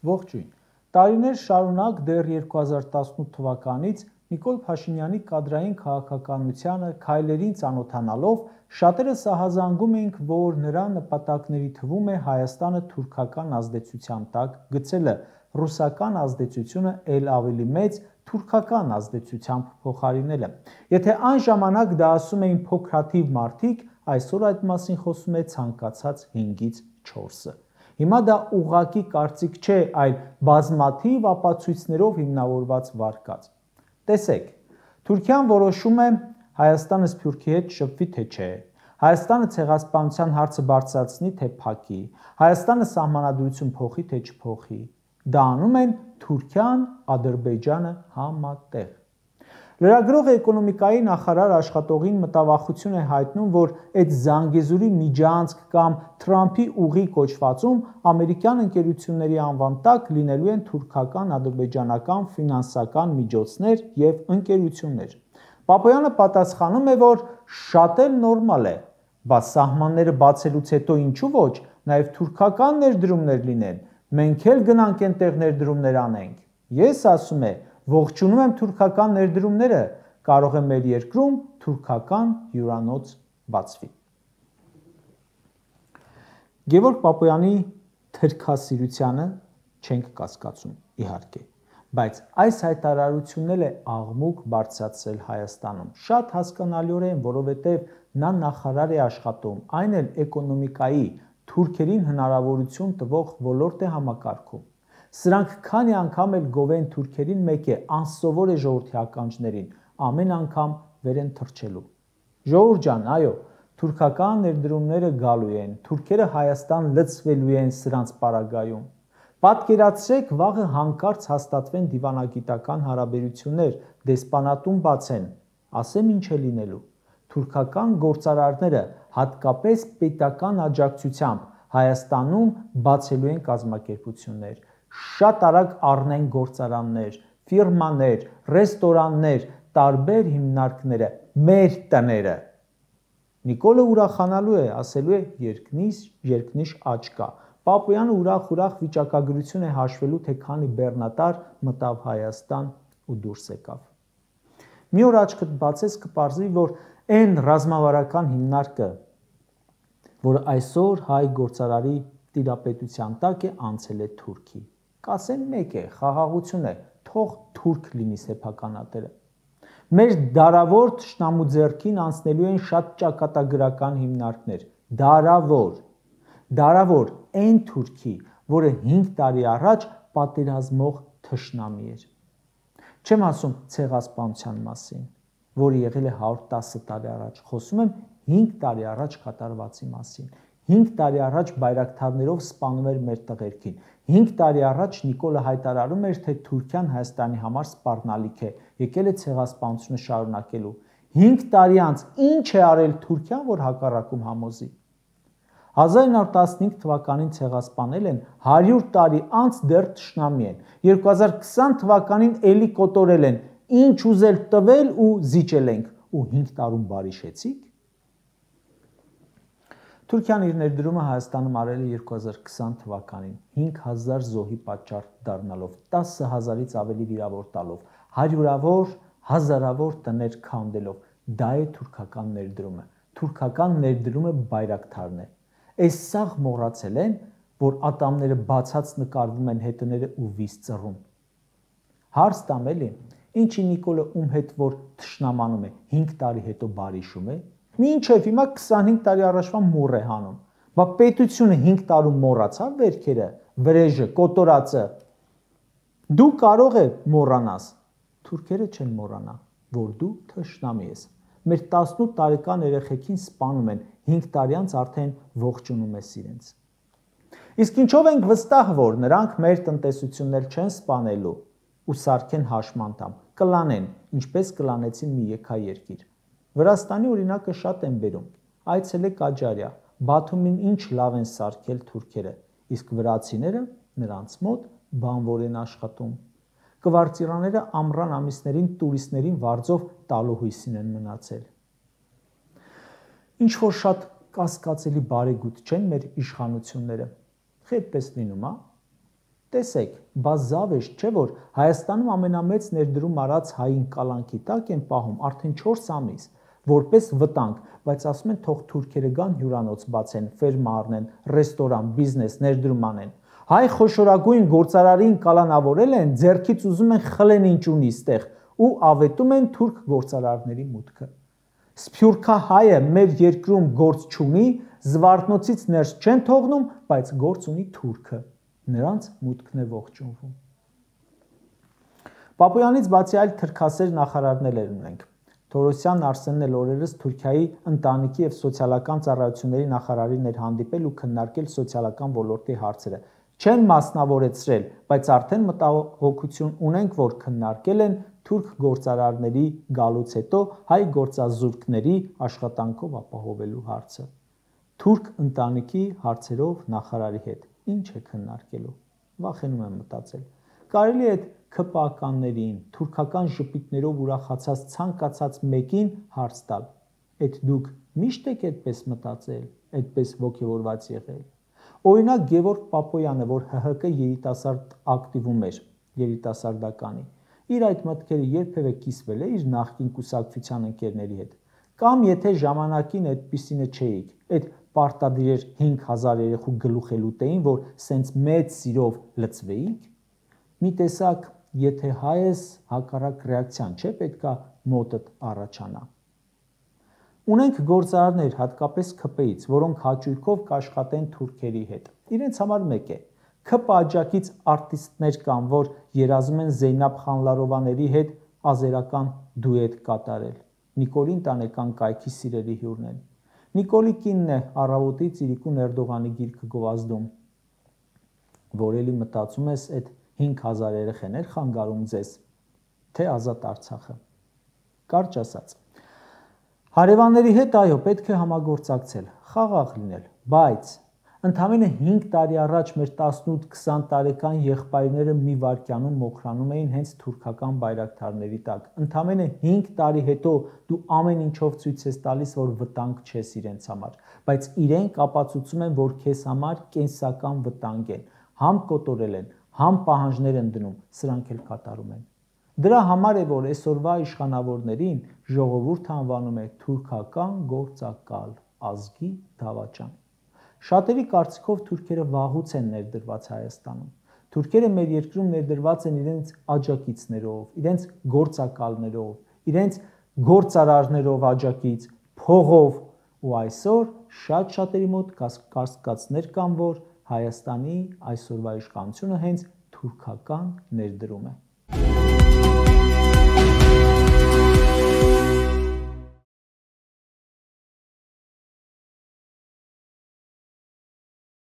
Ողջույն։ Տարիներ շարունակ դեռ 2018 թվականից Նիկոլ Փաշինյանի կադրային քաղաքականությանը քայլերին ծանոթանալով շատերս ահազանգում էինք, որ նրա նպատակների թվում է Հայաստանը թուրքական ազդեցության տակ գցելը, ռուսական ազդեցությունը ել ավելի մեծ թուրքական ազդեցությամբ փոխարինելը։ Եթե այն ժամանակ դա ասում էին փոքրաթիվ մարդիկ, այսօր այդ մասին խոսում է ցանկացած 5-ից 4-ը։ Հիմա դա ուղղակի կարծիք չէ, այլ բազմաթիվ ապացույցներով հիմնավորված վարկած։ Տեսեք, Թուրքիան որոշում է Հայաստանը Սփյուռքի հետ շփվի թե չէ, Հայաստանը ցեղասպանության հարցը բարձրացնի թե փակի, Հայաստանը սահմանադրություն փոխի թե չփոխի։ Դա անում են Թուրքիան, Ադրբեջանը համատեղ։ Լրագրող էկոնոմիկայի նախարար աշխատողին մտավախություն է հայտնում, որ այդ Զանգեզուրի միջանցք կամ Թրամփի ուղի կոչվածում ամերիկյան ընկերությունների անվան տակ լինելու են թուրքական, ադրբեջանական ֆինանսական միջոցներ եւ ընկերություններ։ Պապոյանը պատասխանում է, որ շատ էլ նորմալ է, բայց սահմանները բացելուց հետո ինչու ոչ, նաեւ թուրքական ներդրումներ լինեն, մենք էլ գնանք այնտեղ ներդրումներ անենք։ Ես ասում եմ, ողջունում եմ թուրքական ներդրումները, կարող է մեր երկրում թուրքական հյուրանոց բացվի։ Գևորգ Պապոյանի թրքասիրությանը չենք կասկածում, իհարկե, բայց այս հայտարարությունն էլ է աղմուկ բարձրացրել Հայաստանում։ Շատ հասկանալիորեն, որովհետև նա նախարար է աշխատում, այն էլ էկոնոմիկայի, թուրքերին հնարավորություն տվող ոլորտ է համակարգում։ Սրանք քանի անգամ էլ գովեն թուրքերին, մեկ է, անսովոր է ժողովրդի ականջներին, ամեն անգամ վեր են թռչելու։ Ժողովուրդ ջան, այո, թուրքական ներդրումները գալու են, թուրքերը Հայաստան լցվելու են սրանց պարագայում։ Պատկերացրեք, վաղը հանկարծ հաստատվեն դիվանագիտական հարաբերություններ, դեսպանատուն բացեն, ասեմ ինչ է լինելու։ Թուրքական գործարարները, հատկապես պետական աջակցությամբ, Հայաստանում բացելու են կազմակերպություններ, շատ արագ առնեն գործարաններ, ֆիրմաներ, ռեստորաններ, տարբեր հիմնարկները, մեր տները։ Նիկոլը ուրախանալու է, ասելու է երկնիշ աճ կա։ Պապոյանը ուրախ վիճակագրություն է հաշվելու, թե քանի բեռնատար մտավ Հայաստան ու դուրս եկավ։ Մի օր աչքդ բացես կպարզվի, որ այն ռազմավարական հիմնարկը, որ այսօր հայ գործարարի տիրապետության տակ է, անցել է Թուրքի։ Կասեն մեկ է, խաղաղություն է, թող թուրք լինի սեփականատերը։ Մեր դարավոր թշնամու ձեռքին անցնելու են շատ ճակատագրական հիմնարկներ, դարավոր այն Թուրքի, որը 5 տարի առաջ պատերազմող թշնամի էր։ Չեմ ասում ցեղասպանության մասին, որը եղել է 110 տարի առաջ, խոսում եմ 5 տարի առաջ կատարվածի մասին։ 5 տարի առաջ բայրակթարներով սպանում էր մեր տղերքին։ 5 տարի առաջ Նիկոլը հայտարարում էր, թե Թուրքիան Հայաստանի համար սպառնալիք է, եկել է ցեղասպանությունը շարունակելու։ 5 տարի անց ինչ է արել Թուրքիան, որ հակառակում համոզի։ 1915 թվականին ցեղասպանել են, 100 տարի անց դեռ թշնամի են։ 2020 թվականին էլի կոտորել են, ինչ ուզել տվել ու զիջել ենք, ու 5 տարում բարիշեցիք։ Թուրքիան իր ներդրումը Հայաստանում արել է 2020 թվականին 5000 զոհի պատճառ դառնալով, 10,000-ից ավելի վիրավոր տալով, հարյուրավոր, հազարավոր տներ քանդելով։ Դա է թուրքական ներդրումը։ Թուրքական ներդրումը բայրակթարն է։ Այս սաղ մոռացել են, որ ատամները բացած նկարվում են հետները ու վիզ ծռում։ Հարց տամ էլի, ինչի Նիկոլը ում հետ որ թշնամանում է, 5 տարի հետո բարիշում է։ Մինչև հիմա 25 տարի առաջվա մոռ է հանում։ Բա պետությունը 5 տարում մոռացավ վերքերը, վրեժը, կոտորածը։ Դու կարող ես մոռանաս, թուրքերը չեն մոռանա, որ դու թշնամի ես։ Մեր 18 տարեկան երեխեքին սպանում են, 5 տարի անց արդեն ողջունում ես իրենց։ Իսկ ինչով ենք վստահ, որ նրանք մեր տնտեսություններ չեն սպանելու ու սարքեն հաշմանդամ, կլանեն, ինչպես կլանեցին մի եկայերգիր։ Վրաստանի օրինակը շատ են բերում, այցելեք Աջարիա, Բաթումին ինչ լավ են սարքել թուրքերը, իսկ վրացիները նրանց մոտ բանվոր են աշխատում։ Կվարտիրաները ամռան ամիսներին տուրիստներին վարձով տալու հույսին են մնացել։ Ինչ որ շատ կասկածելի բարեգութ չեն մեր իշխանությունները, այդպես լինում, հա։ Տեսեք, բազավեշ չէ, որ Հայաստանում ամենամեծ ներդրում արած հային կալանքի տակ են պահում արդեն 4 ամիս, որպես վտանգ, բայց ասում են թող թուրքերը գան հյուրանոց բացեն, ֆերմա առնեն, ռեստորան, բիզնես, ներդրում անեն։ Հայ խոշորագույն գործարարին կալանավորել են, ձեռքից ուզում են խլեն ինչ ունի ստեղ ու ավետում են թուրք գործարարների մուտքը։ Սփյուռքահայը մեր երկրում գործ չունի, Զվարթնոցից ներս չեն թողնում, բայց գործ ունի թուրքը։ Նրանց մուտքն է ողջունվում։ Պապույանից բացի այլ թրքասեր նախարարներ ունենք։ Թորոսյան Արսենն էլ օրերս Թուրքիայի ընտանիքի եւ սոցիալական ծառայությունների նախարարին էր հանդիպել ու քննարկել սոցիալական ոլորտի հարցերը։ Չեն մասնավորեցրել, բայց արդեն մտահոգություն ունենք, որ քննարկել են թուրք գործարարների գալուց հետո հայ գործազուրկների աշխատանքով ապահովելու հարցը։ Թուրք ընտանիքի հարցերով նախարարի հետ ինչ է քննարկելու։ Վախենում եմ մտածել։ Կարելի է այդ ՔՊԱ-ականներին, թուրքական ժպիտներով ուրախացած ցանկացած մեկին հարց տալ։ Այդ դուք միշտ եք այդպես մտածել, այդպես ոգևորված եղել։ Օրինակ Գևորգ Պապոյանը, որ ՀՀԿ երիտասարդ ակտիվում էր, երիտասարդականի, իր այդ մտքերը երբևէ կիսվել է իր նախկին կուսակցության ընկերների հետ։ Կամ եթե ժամանակին այդպիսինը չէիք, այդ պարտադիր 5000 երեխու գլուխ էլ ուտեին, որ սենց մեծ սիրով լծվեիք, մի տեսակ, եթե հայ ես, հակառակ ռեակցիան չէ պետքա մոտդ առաջանա։ Ունենք գործարարներ, հատկապես ՔՊ-ից, որոնք հաճույքով կաշխատեն թուրքերի հետ։ Իրենց համար մեկ է։ ՔՊ աջակից արտիստներ կան, որ երազում են Զեյնաբ Խանլարովաների հետ ազերական դուետ կատարել։ Նիկոլին տանեկան կայքի սիրելի հյուրն են։ Նիկոլի կինն է առավոտից Իրիկուն Էրդողանի գիրքը գովազդում, որ էլի մտածում ես այդ 5000 երեխեներ խանգարում ձեզ, թե Ազատ Արցախը։ Կարճ ասած։ Հարևանների հետ այո, պետք է համագործակցել, խաղաղ լինել, բայց ընդամենը 5 տարի առաջ մեր 18-20 տարեկան եղբայրները մի վայրկյանում մոխրանում էին հենց թուրքական բայրակթարների տակ։ Ընդամենը 5 տարի հետո դու ամեն ինչով ցույց ես տալիս, որ վտանգ չես իրենց համար, բայց իրենք ապացուցում են, որ քեզ համար կենսական վտանգ են, համ կոտորել են, համ պահանջներ են դնում, սրանք էլ կատարում են։ Դրա համար է, որ այսօրվա իշխանավորներին ժողովուրդը անվանում է թուրքական գործակալ, ազգի դավաճան։ Շատերի կարծիքով թուրքերը վաղուց են ներդրված Հայաստանում։ Թուրքերը մեր երկրում ներդրված են իրենց աջակիցներով, իրենց գործակալներով, իրենց գործարարներով աջակից, փողով ու այսօր շատ շատերի մոտ կասկածներ կան, որ Հայաստանի այսօրվա իշխանությունը հենց թուրքական ներդրում է։